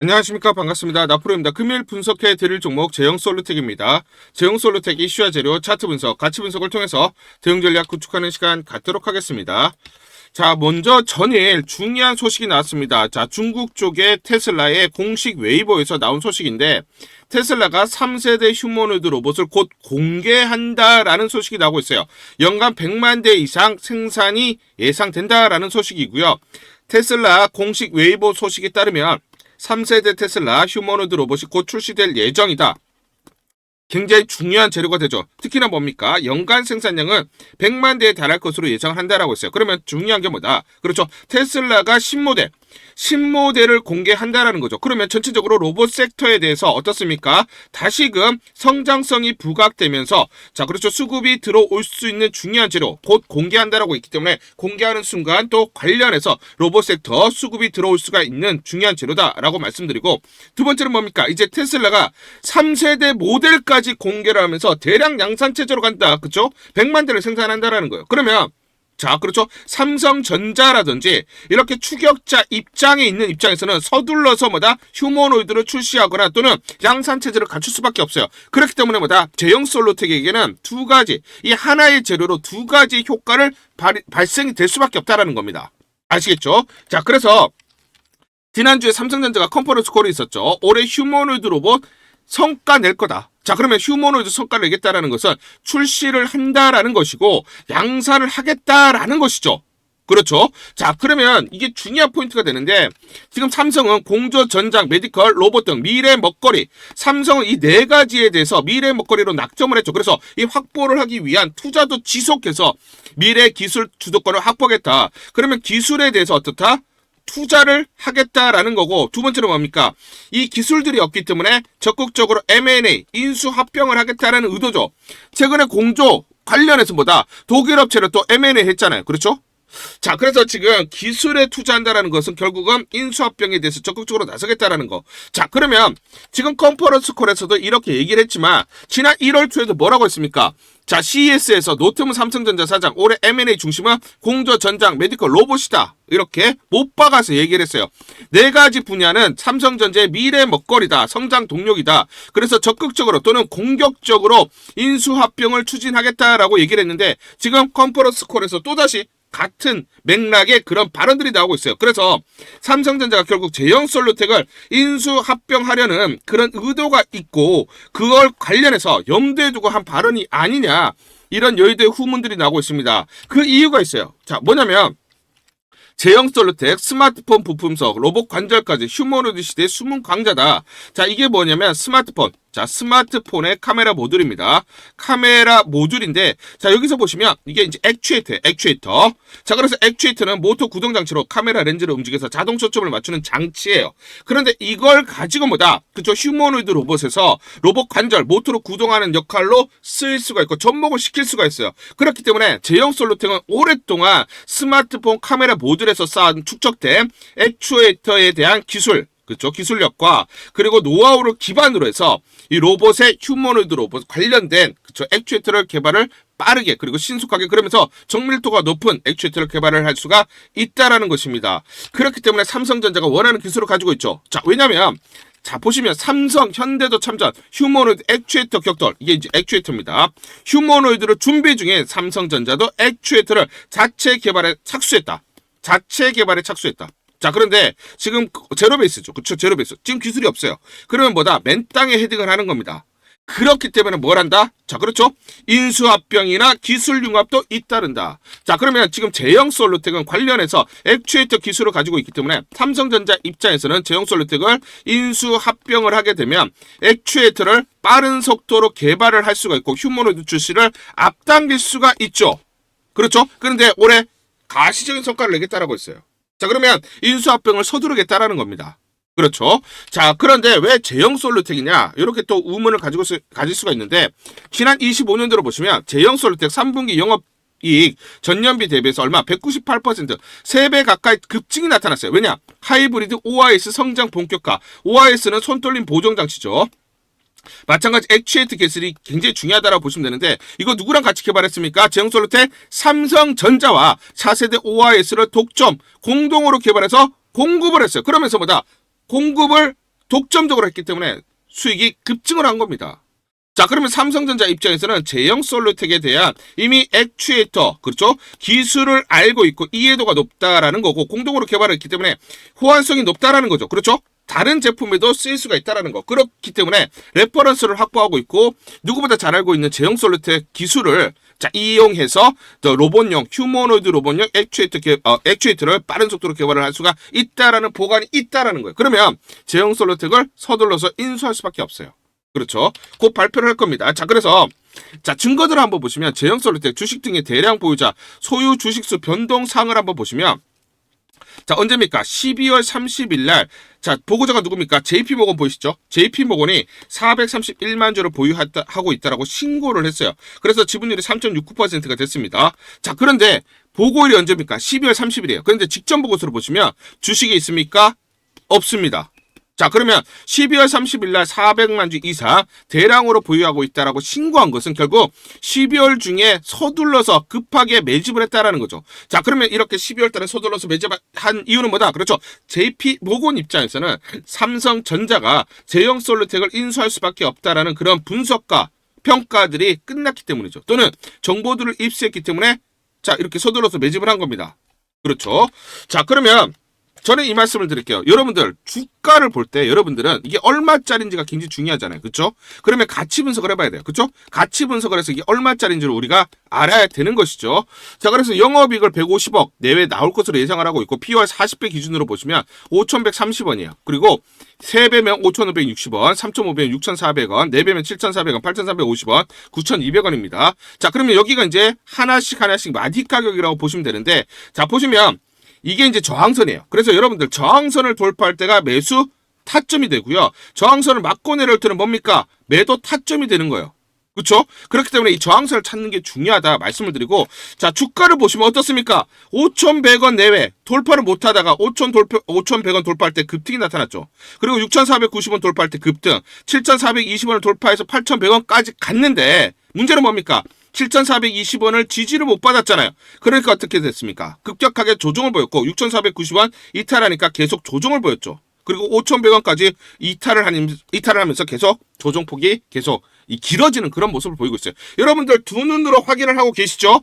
안녕하십니까, 반갑습니다. 나프로입니다. 금일 분석해 드릴 종목 제형솔루텍입니다. 제형솔루텍 이슈와 재료, 차트 분석, 가치 분석을 통해서 대응 전략 구축하는 시간 갖도록 하겠습니다. 자, 먼저 전일 중요한 소식이 나왔습니다. 자, 중국 쪽의 테슬라의 공식 웨이보에서 나온 소식인데, 테슬라가 3세대 휴머노이드 로봇을 곧 공개한다라는 소식이 나오고 있어요. 연간 100만 대 이상 생산이 예상된다라는 소식이고요. 테슬라 공식 웨이보 소식에 따르면 3세대 테슬라 휴머노이드 로봇이 곧 출시될 예정이다. 굉장히 중요한 재료가 되죠. 특히나 뭡니까? 연간 생산량은 100만 대에 달할 것으로 예상한다라고 했어요. 그러면 중요한 게 뭐다? 그렇죠. 테슬라가 신모델을 공개한다라는 거죠. 그러면 전체적으로 로봇 섹터에 대해서 어떻습니까? 다시금 성장성이 부각되면서 자, 그렇죠. 수급이 들어올 수 있는 중요한 재료 곧 공개한다라고 있기 때문에 공개하는 순간 또 관련해서 로봇 섹터 수급이 들어올 수가 있는 중요한 재료다라고 말씀드리고, 두 번째는 뭡니까? 이제 테슬라가 3세대 모델까지 공개를 하면서 대량 양산 체제로 간다. 그렇죠? 100만 대를 생산한다라는 거예요. 그러면 자, 그렇죠. 삼성전자라든지 이렇게 추격자 입장에 있는 입장에서는 서둘러서 휴머노이드를 출시하거나 또는 양산 체제를 갖출 수밖에 없어요. 그렇기 때문에 제형솔루텍에게는 두 가지, 이 하나의 재료로 두 가지 효과를 발생이 될 수밖에 없다라는 겁니다. 아시겠죠? 자, 그래서 지난주에 삼성전자가 컨퍼런스 콜이 있었죠. 올해 휴머노이드 로봇 성과 낼 거다. 자, 그러면 휴머노이드 성과를 내겠다라는 것은 출시를 한다라는 것이고 양산을 하겠다라는 것이죠. 그렇죠. 자, 그러면 이게 중요한 포인트가 되는데, 지금 삼성은 공조, 전장, 메디컬, 로봇 등 미래 먹거리, 삼성은 이 네 가지에 대해서 미래 먹거리로 낙점을 했죠. 그래서 이 확보를 하기 위한 투자도 지속해서 미래 기술 주도권을 확보하겠다. 그러면 기술에 대해서 어떻다? 투자를 하겠다라는 거고, 두 번째는 뭡니까? 이 기술들이 없기 때문에 적극적으로 M&A, 인수합병을 하겠다라는 의도죠. 최근에 공조 관련해서 독일 업체를 또 M&A 했잖아요. 그렇죠? 자, 그래서 지금 기술에 투자한다라는 것은 결국은 인수합병에 대해서 적극적으로 나서겠다라는 거. 자, 그러면 지금 컨퍼런스 콜에서도 이렇게 얘기를 했지만 지난 1월 초에도 뭐라고 했습니까? 자, CES에서 노트문 삼성전자 사장 올해 M&A 중심은 공조, 전장, 메디컬, 로봇이다. 이렇게 못 박아서 얘기를 했어요. 네 가지 분야는 삼성전자의 미래 먹거리다. 성장 동력이다. 그래서 적극적으로 또는 공격적으로 인수합병을 추진하겠다라고 얘기를 했는데, 지금 컨퍼런스 콜에서 또다시 같은 맥락의 그런 발언들이 나오고 있어요. 그래서 삼성전자가 결국 제형솔루텍을 인수합병하려는 그런 의도가 있고, 그걸 관련해서 염두에 두고 한 발언이 아니냐, 이런 여의도의 후문들이 나오고 있습니다. 그 이유가 있어요. 자, 뭐냐면 제형솔루텍 스마트폰 부품석, 로봇 관절까지 휴머노이드 시대의 숨은 강자다. 자, 이게 뭐냐면 스마트폰. 자, 스마트폰의 카메라 모듈입니다. 카메라 모듈인데, 자, 여기서 보시면 이게 이제 액추에이터. 자, 그래서 액추에이터는 모터 구동 장치로 카메라 렌즈를 움직여서 자동 초점을 맞추는 장치예요. 그런데 이걸 가지고 그쵸? 휴머노이드 로봇에서 로봇 관절, 모터로 구동하는 역할로 쓰일 수가 있고 접목을 시킬 수가 있어요. 그렇기 때문에 제형솔루텍은 오랫동안 스마트폰 카메라 모듈에서 쌓은 축적된 액추에이터에 대한 기술, 그렇죠? 기술력과 그리고 노하우를 기반으로 해서 이 로봇의 휴머노이드 로봇 관련된 액추에이터를 개발을 빠르게 그리고 신속하게, 그러면서 정밀도가 높은 액추에이터를 개발을 할 수가 있다라는 것입니다. 그렇기 때문에 삼성전자가 원하는 기술을 가지고 있죠. 자, 왜냐면 자, 보시면 삼성, 현대도 참전 휴머노이드 액추에이터 격돌, 이게 이제 액추에이터입니다. 휴머노이드를 준비 중인 삼성전자도 액추에이터를 자체 개발에 착수했다. 자, 그런데 지금 제로베이스죠. 그쵸? 제로베이스. 지금 기술이 없어요. 그러면 맨 땅에 헤딩을 하는 겁니다. 그렇기 때문에 뭘 한다? 자, 그렇죠? 인수합병이나 기술 융합도 잇따른다. 자, 그러면 지금 제형솔루텍은 관련해서 액추에이터 기술을 가지고 있기 때문에 삼성전자 입장에서는 제형솔루텍을 인수합병을 하게 되면 액추에이터를 빠른 속도로 개발을 할 수가 있고 휴머노이드 출시를 앞당길 수가 있죠. 그렇죠? 그런데 올해 가시적인 성과를 내겠다라고 했어요. 자, 그러면 인수합병을 서두르겠다라는 겁니다. 그렇죠. 자, 그런데 왜 제형솔루텍이냐, 이렇게 또 의문을 가질 수가 있는데, 지난 25년도로 보시면 제형솔루텍 3분기 영업이익 전년비 대비해서 얼마? 198%, 3배 가까이 급증이 나타났어요. 왜냐? 하이브리드 OIS 성장 본격화. OIS는 손떨림 보정장치죠. 마찬가지 액추에이터 기술이 굉장히 중요하다고 보시면 되는데, 이거 누구랑 같이 개발했습니까? 제형솔루텍 삼성전자와 4세대 OIS를 독점 공동으로 개발해서 공급을 했어요. 그러면서 공급을 독점적으로 했기 때문에 수익이 급증을 한 겁니다. 자, 그러면 삼성전자 입장에서는 제형 솔루텍에 대한 이미 액추에이터, 그렇죠? 기술을 알고 있고 이해도가 높다라는 거고 공동으로 개발했기 때문에 호환성이 높다라는 거죠. 그렇죠? 다른 제품에도 쓰일 수가 있다라는 거. 그렇기 때문에 레퍼런스를 확보하고 있고 누구보다 잘 알고 있는 제형 솔루텍 기술을 이용해서 로봇용, 휴머노이드 로봇용 액추에이터를 빠른 속도로 개발을 할 수가 있다라는 보관이 있다라는 거예요. 그러면 제형 솔루텍을 서둘러서 인수할 수밖에 없어요. 그렇죠. 곧 발표를 할 겁니다. 자, 그래서 증거들을 한번 보시면 제형 솔루텍 주식 등의 대량 보유자 소유 주식수 변동상을 한번 보시면 언제입니까? 12월 30일 날 보고자가 누굽니까? JP모건 보이시죠? JP모건이 431만 주를 보유하고 있다라고 신고를 했어요. 그래서 지분율이 3.69%가 됐습니다. 자, 그런데 보고일이 언제입니까? 12월 30일이에요. 그런데 직전 보고서를 보시면 주식이 있습니까? 없습니다. 자, 그러면 12월 30일 날 400만 주 이상 대량으로 보유하고 있다라고 신고한 것은 결국 12월 중에 서둘러서 급하게 매집을 했다라는 거죠. 자, 그러면 이렇게 12월 달에 서둘러서 매집한 이유는 뭐다? 그렇죠. JP모건 입장에서는 삼성전자가 제형 솔루텍을 인수할 수밖에 없다라는 그런 분석과 평가들이 끝났기 때문이죠. 또는 정보들을 입수했기 때문에 이렇게 서둘러서 매집을 한 겁니다. 그렇죠. 자, 그러면 저는 이 말씀을 드릴게요. 여러분들 주가를 볼 때 여러분들은 이게 얼마짜리인지가 굉장히 중요하잖아요. 그렇죠? 그러면 가치 분석을 해봐야 돼요. 그렇죠? 가치 분석을 해서 이게 얼마짜리인지를 우리가 알아야 되는 것이죠. 자, 그래서 영업이익을 150억 내외 나올 것으로 예상을 하고 있고 POR 40배 기준으로 보시면 5,130원이에요. 그리고 3배면 5,560원, 3,500원 6,400원, 4배면 7,400원, 8,350원, 9,200원입니다. 자, 그러면 여기가 이제 하나씩 마디 가격이라고 보시면 되는데, 자, 보시면 이게 이제 저항선이에요. 그래서 여러분들 저항선을 돌파할 때가 매수 타점이 되고요. 저항선을 맞고 내려올 때는 뭡니까? 매도 타점이 되는 거예요. 그렇죠? 그렇기 때문에 이 저항선을 찾는 게 중요하다 말씀을 드리고, 자, 주가를 보시면 어떻습니까? 5,100원 내외 돌파를 못하다가 5,100원 돌파할 때 급등이 나타났죠. 그리고 6,490원 돌파할 때 급등, 7,420원을 돌파해서 8,100원까지 갔는데 문제는 뭡니까? 7,420원을 지지를 못 받았잖아요. 그러니까 어떻게 됐습니까? 급격하게 조정을 보였고 6,490원 이탈하니까 계속 조정을 보였죠. 그리고 5,100원까지 이탈을 하면서 계속 조정폭이 계속 길어지는 그런 모습을 보이고 있어요. 여러분들 두 눈으로 확인을 하고 계시죠?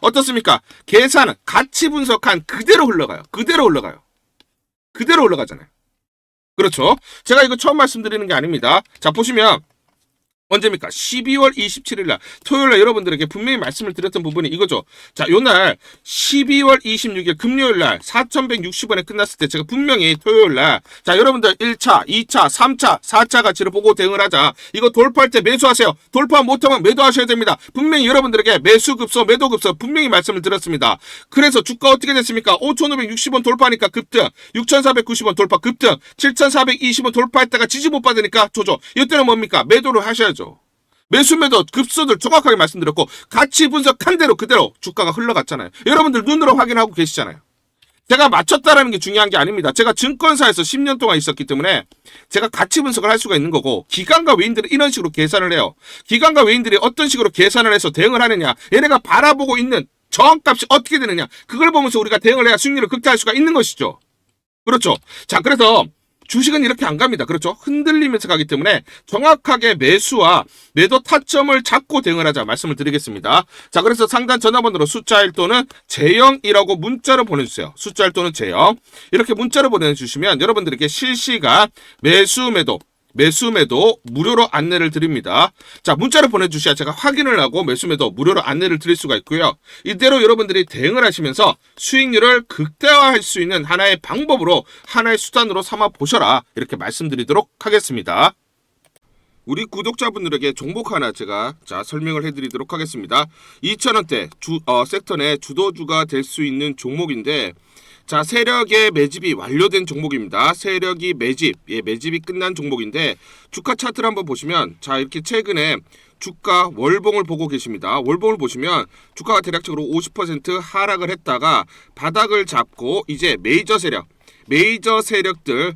어떻습니까? 계산은 가치 분석한 그대로 흘러가요. 그대로 올라가잖아요. 그렇죠? 제가 이거 처음 말씀드리는 게 아닙니다. 자, 보시면 언제입니까? 12월 27일 날 토요일 날 여러분들에게 분명히 말씀을 드렸던 부분이 이거죠. 자, 요날 12월 26일 금요일 날 4,160원에 끝났을 때 제가 분명히 토요일 날 여러분들 1차, 2차, 3차, 4차 가치를 보고 대응을 하자. 이거 돌파할 때 매수하세요. 돌파 못하면 매도하셔야 됩니다. 분명히 여러분들에게 매수급소, 매도급소 분명히 말씀을 드렸습니다. 그래서 주가 어떻게 됐습니까? 5,560원 돌파하니까 급등, 6,490원 돌파 급등, 7,420원 돌파했다가 지지 못 받으니까 조정. 이때는 뭡니까? 매도를 하셔야죠. 매수 매도 급소들 정확하게 말씀드렸고 가치 분석한 대로 그대로 주가가 흘러갔잖아요. 여러분들 눈으로 확인하고 계시잖아요. 제가 맞췄다라는 게 중요한 게 아닙니다. 제가 증권사에서 10년 동안 있었기 때문에 제가 가치 분석을 할 수가 있는 거고, 기관과 외인들은 이런 식으로 계산을 해요. 기관과 외인들이 어떤 식으로 계산을 해서 대응을 하느냐, 얘네가 바라보고 있는 저항값이 어떻게 되느냐, 그걸 보면서 우리가 대응을 해야 수익률을 극대화할 수가 있는 것이죠. 그렇죠? 자, 그래서 주식은 이렇게 안 갑니다. 그렇죠? 흔들리면서 가기 때문에 정확하게 매수와 매도 타점을 잡고 대응을 하자 말씀을 드리겠습니다. 자, 그래서 상단 전화번호로 숫자 1 또는 제형이라고 문자로 보내주세요. 숫자 1 또는 제형 이렇게 문자로 보내주시면 여러분들에게 실시간 매수 매도 무료로 안내를 드립니다. 자, 문자를 보내주셔야 제가 확인을 하고 매수 매도 무료로 안내를 드릴 수가 있고요. 이대로 여러분들이 대응을 하시면서 수익률을 극대화할 수 있는 하나의 방법으로, 하나의 수단으로 삼아 보셔라, 이렇게 말씀드리도록 하겠습니다. 우리 구독자분들에게 종목 하나 제가 설명을 해드리도록 하겠습니다. 2,000원대 섹터 내 주도주가 될 수 있는 종목인데, 자, 세력의 매집이 완료된 종목입니다. 세력이 매집이 끝난 종목인데, 주가 차트를 한번 보시면, 자, 이렇게 최근에 주가 월봉을 보고 계십니다. 월봉을 보시면 주가가 대략적으로 50% 하락을 했다가 바닥을 잡고 이제 메이저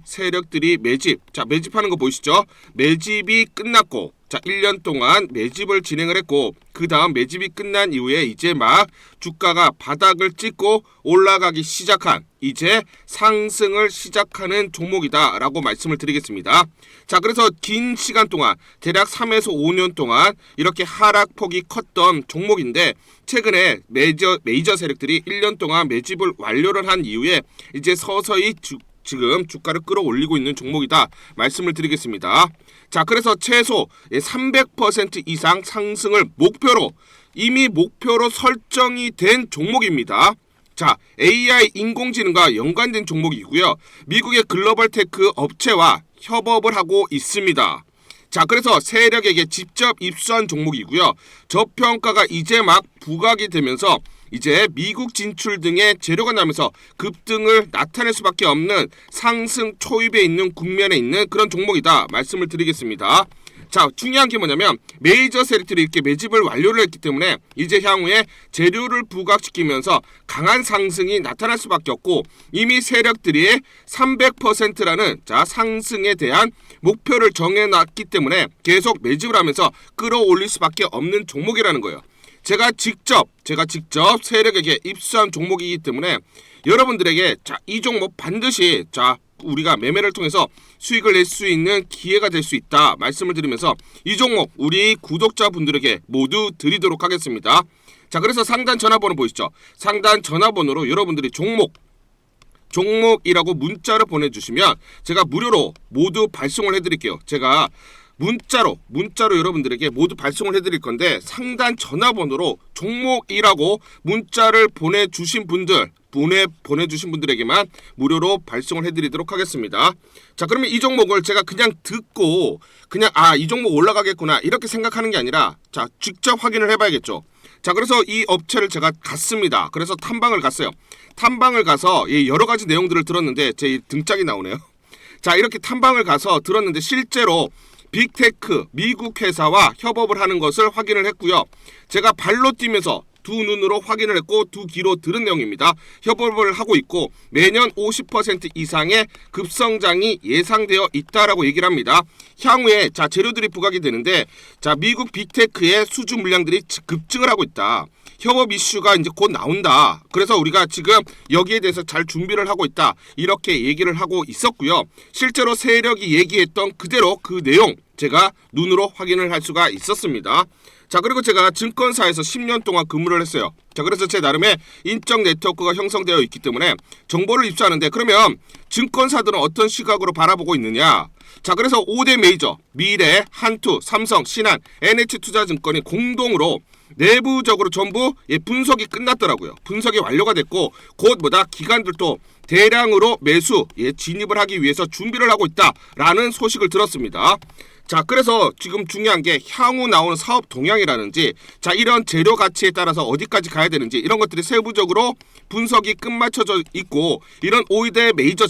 세력들이 매집하는 거 보이시죠? 매집이 끝났고 자, 1년 동안 매집을 진행을 했고 그 다음 매집이 끝난 이후에 이제 막 주가가 바닥을 찍고 올라가기 시작한 이제 상승을 시작하는 종목이다 라고 말씀을 드리겠습니다. 자, 그래서 긴 시간 동안 대략 3에서 5년 동안 이렇게 하락폭이 컸던 종목인데 최근에 메이저 세력들이 1년 동안 매집을 완료를 한 이후에 이제 서서히 지금 주가를 끌어올리고 있는 종목이다 말씀을 드리겠습니다. 자, 그래서 최소 300% 이상 상승을 목표로 이미 목표로 설정이 된 종목입니다. 자, AI 인공지능과 연관된 종목이고요. 미국의 글로벌 테크 업체와 협업을 하고 있습니다. 자, 그래서 세력에게 직접 입수한 종목이고요. 저평가가 이제 막 부각이 되면서 이제 미국 진출 등의 재료가 나면서 급등을 나타낼 수밖에 없는 상승 초입에 있는 국면에 있는 그런 종목이다 말씀을 드리겠습니다. 자, 중요한 게 뭐냐면 메이저 세력들이 이렇게 매집을 완료를 했기 때문에 이제 향후에 재료를 부각시키면서 강한 상승이 나타날 수밖에 없고 이미 세력들이 300%라는 자 상승에 대한 목표를 정해놨기 때문에 계속 매집을 하면서 끌어올릴 수밖에 없는 종목이라는 거예요. 제가 직접 세력에게 입수한 종목이기 때문에 여러분들에게 자, 이 종목 반드시 자 우리가 매매를 통해서 수익을 낼 수 있는 기회가 될 수 있다 말씀을 드리면서 이 종목 우리 구독자분들에게 모두 드리도록 하겠습니다. 자, 그래서 상단 전화번호 보이시죠? 상단 전화번호로 여러분들이 종목이라고 문자를 보내주시면 제가 무료로 모두 발송을 해드릴게요. 제가 문자로 여러분들에게 모두 발송을 해드릴 건데 상단 전화번호로 종목이라고 문자를 보내주신 분들에게만 무료로 발송을 해드리도록 하겠습니다. 자, 그러면 이 종목을 제가 그냥 듣고 그냥 이 종목 올라가겠구나 이렇게 생각하는 게 아니라 자 직접 확인을 해봐야겠죠. 자, 그래서 이 업체를 제가 갔습니다. 그래서 탐방을 갔어요. 탐방을 가서 여러 가지 내용들을 들었는데 제 등짝이 나오네요. 자, 이렇게 탐방을 가서 들었는데 실제로 빅테크 미국 회사와 협업을 하는 것을 확인을 했고요. 제가 발로 뛰면서 두 눈으로 확인을 했고 두 귀로 들은 내용입니다. 협업을 하고 있고 매년 50% 이상의 급성장이 예상되어 있다라고 얘기를 합니다. 향후에 자 재료들이 부각이 되는데 자 미국 빅테크의 수주 물량들이 급증을 하고 있다. 협업 이슈가 이제 곧 나온다. 그래서 우리가 지금 여기에 대해서 잘 준비를 하고 있다. 이렇게 얘기를 하고 있었고요. 실제로 세력이 얘기했던 그대로 그 내용 제가 눈으로 확인을 할 수가 있었습니다. 자, 그리고 제가 증권사에서 10년 동안 근무를 했어요. 자, 그래서 제 나름의 인적 네트워크가 형성되어 있기 때문에 정보를 입수하는데 그러면 증권사들은 어떤 시각으로 바라보고 있느냐? 자, 그래서 5대 메이저 미래, 한투, 삼성, 신한, NH투자증권이 공동으로 내부적으로 전부 분석이 끝났더라고요. 분석이 완료가 됐고 곧 기관들도 대량으로 매수 진입을 하기 위해서 준비를 하고 있다라는 소식을 들었습니다. 자, 그래서 지금 중요한 게 향후 나오는 사업 동향이라든지 자 이런 재료 가치에 따라서 어디까지 가야 되는지 이런 것들이 세부적으로 분석이 끝마쳐져 있고 이런 5대 메이저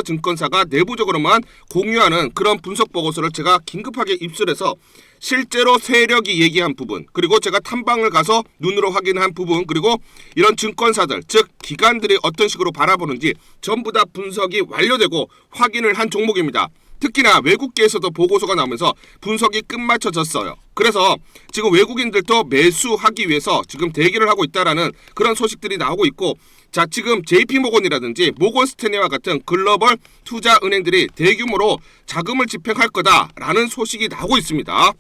증권사가 내부적으로만 공유하는 그런 분석 보고서를 제가 긴급하게 입수해서 실제로 세력이 얘기한 부분 그리고 제가 탐방을 가서 눈으로 확인한 부분 그리고 이런 증권사들 즉 기관들이 어떤 식으로 바라보는지 전부 다 분석이 완료되고 확인을 한 종목입니다. 특히나 외국계에서도 보고서가 나오면서 분석이 끝마쳐졌어요. 그래서 지금 외국인들도 매수하기 위해서 지금 대기를 하고 있다라는 그런 소식들이 나오고 있고 자 지금 JP모건이라든지 모건스탠리와 같은 글로벌 투자 은행들이 대규모로 자금을 집행할 거다라는 소식이 나오고 있습니다.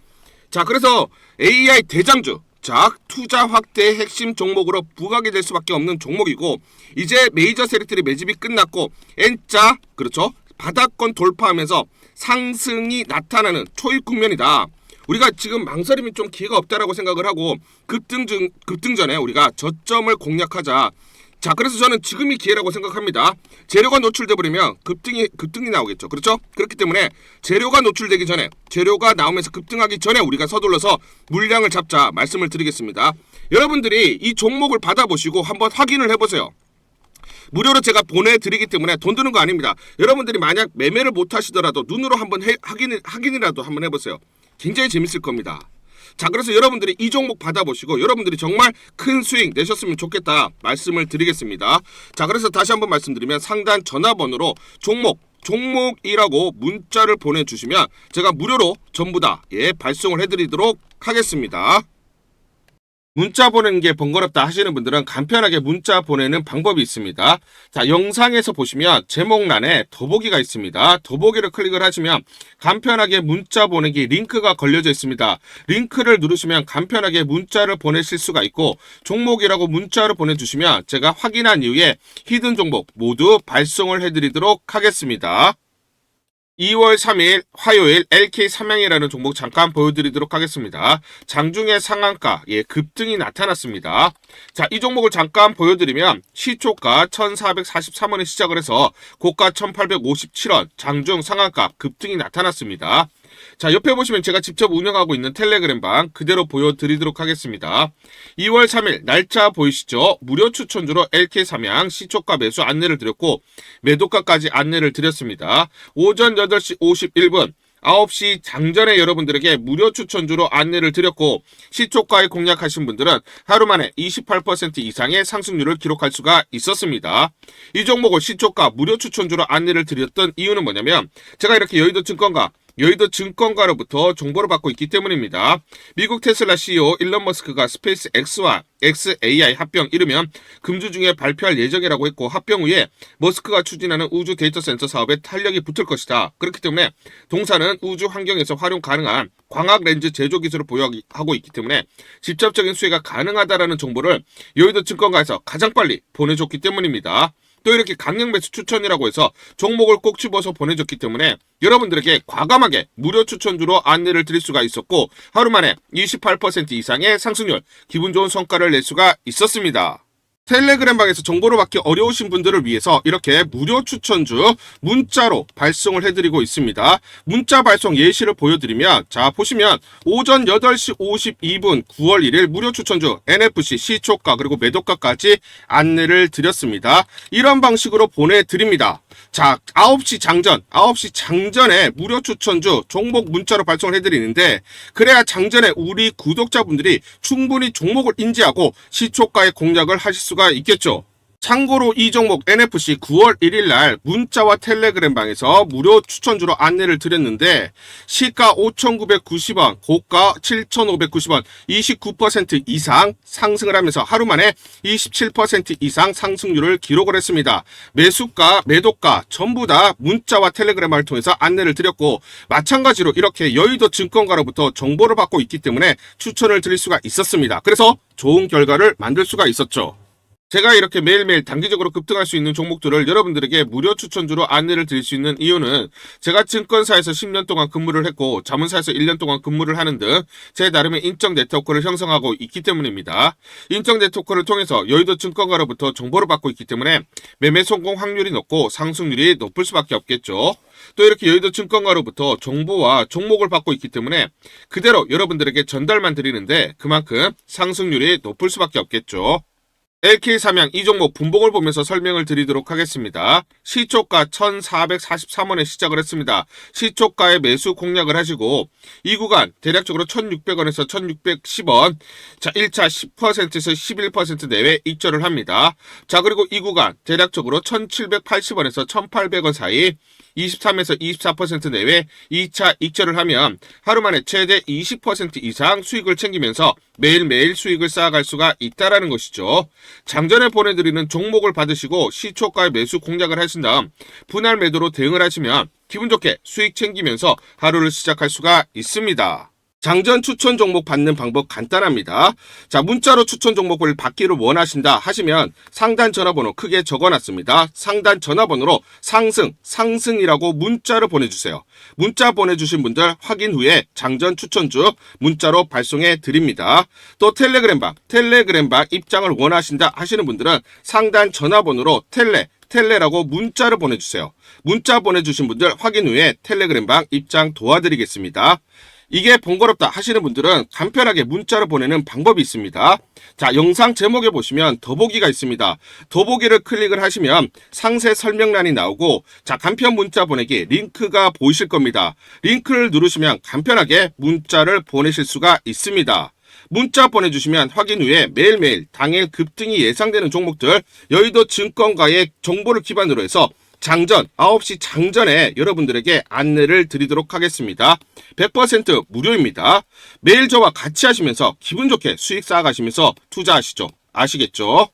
자, 그래서 AI 대장주 자 투자 확대의 핵심 종목으로 부각이 될 수밖에 없는 종목이고 이제 메이저 세력들이 매집이 끝났고 N자 그렇죠. 바닥권 돌파하면서 상승이 나타나는 초입 국면이다. 우리가 지금 망설임이 좀 기회가 없다라고 생각을 하고 급등 전에 우리가 저점을 공략하자. 자, 그래서 저는 지금이 기회라고 생각합니다. 재료가 노출돼 버리면 급등이 나오겠죠. 그렇죠? 그렇기 때문에 재료가 노출되기 전에 재료가 나오면서 급등하기 전에 우리가 서둘러서 물량을 잡자 말씀을 드리겠습니다. 여러분들이 이 종목을 받아보시고 한번 확인을 해보세요. 무료로 제가 보내드리기 때문에 돈 드는 거 아닙니다. 여러분들이 만약 매매를 못 하시더라도 눈으로 한번 확인이라도 한번 해보세요. 굉장히 재밌을 겁니다. 자, 그래서 여러분들이 이 종목 받아보시고 여러분들이 정말 큰 수익 내셨으면 좋겠다 말씀을 드리겠습니다. 자, 그래서 다시 한번 말씀드리면 상단 전화번호로 종목이라고 문자를 보내주시면 제가 무료로 전부 다 발송을 해드리도록 하겠습니다. 문자 보내는 게 번거롭다 하시는 분들은 간편하게 문자 보내는 방법이 있습니다. 자, 영상에서 보시면 제목란에 더보기가 있습니다. 더보기를 클릭을 하시면 간편하게 문자 보내기 링크가 걸려져 있습니다. 링크를 누르시면 간편하게 문자를 보내실 수가 있고, 종목이라고 문자를 보내주시면 제가 확인한 이후에 히든 종목 모두 발송을 해드리도록 하겠습니다. 2월 3일 화요일 LK 삼양이라는 종목 잠깐 보여드리도록 하겠습니다. 장중에 상한가 급등이 나타났습니다. 자, 이 종목을 잠깐 보여드리면 시초가 1443원에 시작을 해서 고가 1857원, 장중 상한가 급등이 나타났습니다. 자, 옆에 보시면 제가 직접 운영하고 있는 텔레그램방 그대로 보여드리도록 하겠습니다. 2월 3일 날짜 보이시죠? 무료 추천주로 LK 삼양 시초가 매수 안내를 드렸고 매도가까지 안내를 드렸습니다. 오전 8시 51분 9시 장전에 여러분들에게 무료 추천주로 안내를 드렸고, 시초가에 공략하신 분들은 하루 만에 28% 이상의 상승률을 기록할 수가 있었습니다. 이 종목을 시초가 무료 추천주로 안내를 드렸던 이유는 뭐냐면, 제가 이렇게 여의도 증권가로부터 정보를 받고 있기 때문입니다. 미국 테슬라 CEO 일론 머스크가 스페이스 X와 XAI 합병 이르면 금주 중에 발표할 예정이라고 했고, 합병 후에 머스크가 추진하는 우주 데이터 센터 사업에 탄력이 붙을 것이다. 그렇기 때문에 동사는 우주 환경에서 활용 가능한 광학 렌즈 제조 기술을 보유하고 있기 때문에 직접적인 수혜가 가능하다라는 정보를 여의도 증권가에서 가장 빨리 보내줬기 때문입니다. 또 이렇게 강력 매수 추천이라고 해서 종목을 꼭 집어서 보내줬기 때문에 여러분들에게 과감하게 무료 추천주로 안내를 드릴 수가 있었고, 하루 만에 28% 이상의 상승률, 기분 좋은 성과를 낼 수가 있었습니다. 텔레그램방에서 정보를 받기 어려우신 분들을 위해서 이렇게 무료 추천주 문자로 발송을 해드리고 있습니다. 문자 발송 예시를 보여드리면, 자, 보시면 오전 8시 52분 9월 1일 무료 추천주 NFC 시초가 그리고 매도가까지 안내를 드렸습니다. 이런 방식으로 보내드립니다. 자, 9시 장전에 무료 추천주 종목 문자로 발송을 해드리는데, 그래야 장전에 우리 구독자분들이 충분히 종목을 인지하고 시초가의 공략을 하실 수가 있겠죠. 참고로 이 종목 NFC 9월 1일 날 문자와 텔레그램방에서 무료 추천주로 안내를 드렸는데, 시가 5,990원, 고가 7,590원, 29% 이상 상승을 하면서 하루 만에 27% 이상 상승률을 기록을 했습니다. 매수가, 매도가 전부 다 문자와 텔레그램을 통해서 안내를 드렸고, 마찬가지로 이렇게 여의도 증권가로부터 정보를 받고 있기 때문에 추천을 드릴 수가 있었습니다. 그래서 좋은 결과를 만들 수가 있었죠. 제가 이렇게 매일매일 단기적으로 급등할 수 있는 종목들을 여러분들에게 무료 추천주로 안내를 드릴 수 있는 이유는, 제가 증권사에서 10년 동안 근무를 했고 자문사에서 1년 동안 근무를 하는 등 제 나름의 인적 네트워크를 형성하고 있기 때문입니다. 인적 네트워크를 통해서 여의도 증권가로부터 정보를 받고 있기 때문에 매매 성공 확률이 높고 상승률이 높을 수밖에 없겠죠. 또 이렇게 여의도 증권가로부터 정보와 종목을 받고 있기 때문에 그대로 여러분들에게 전달만 드리는데 그만큼 상승률이 높을 수밖에 없겠죠. LK 삼양 이 종목 분봉을 보면서 설명을 드리도록 하겠습니다. 시초가 1443원에 시작을 했습니다. 시초가에 매수 공략을 하시고, 이 구간 대략적으로 1600원에서 1610원, 자 1차 10%에서 11% 내외 익절을 합니다. 자, 그리고 이 구간 대략적으로 1780원에서 1800원 사이 23에서 24% 내외 2차 익절을 하면 하루 만에 최대 20% 이상 수익을 챙기면서 매일매일 수익을 쌓아갈 수가 있다라는 것이죠. 장전에 보내드리는 종목을 받으시고 시초가에 매수 공략을 하신 다음 분할 매도로 대응을 하시면 기분 좋게 수익 챙기면서 하루를 시작할 수가 있습니다. 장전 추천 종목 받는 방법 간단합니다. 자, 문자로 추천 종목을 받기를 원하신다 하시면 상단 전화번호 크게 적어놨습니다. 상단 전화번호로 상승이라고 문자를 보내주세요. 문자 보내주신 분들 확인 후에 장전 추천주 문자로 발송해 드립니다. 또 텔레그램방 입장을 원하신다 하시는 분들은 상단 전화번호로 텔레라고 문자를 보내주세요. 문자 보내주신 분들 확인 후에 텔레그램방 입장 도와드리겠습니다. 이게 번거롭다 하시는 분들은 간편하게 문자를 보내는 방법이 있습니다. 자, 영상 제목에 보시면 더보기가 있습니다. 더보기를 클릭을 하시면 상세 설명란이 나오고, 자, 간편 문자 보내기 링크가 보이실 겁니다. 링크를 누르시면 간편하게 문자를 보내실 수가 있습니다. 문자 보내주시면 확인 후에 매일매일 당일 급등이 예상되는 종목들 여의도 증권가의 정보를 기반으로 해서 장전 9시 장전에 여러분들에게 안내를 드리도록 하겠습니다. 100% 무료입니다. 매일 저와 같이 하시면서 기분 좋게 수익 쌓아가시면서 투자하시죠. 아시겠죠?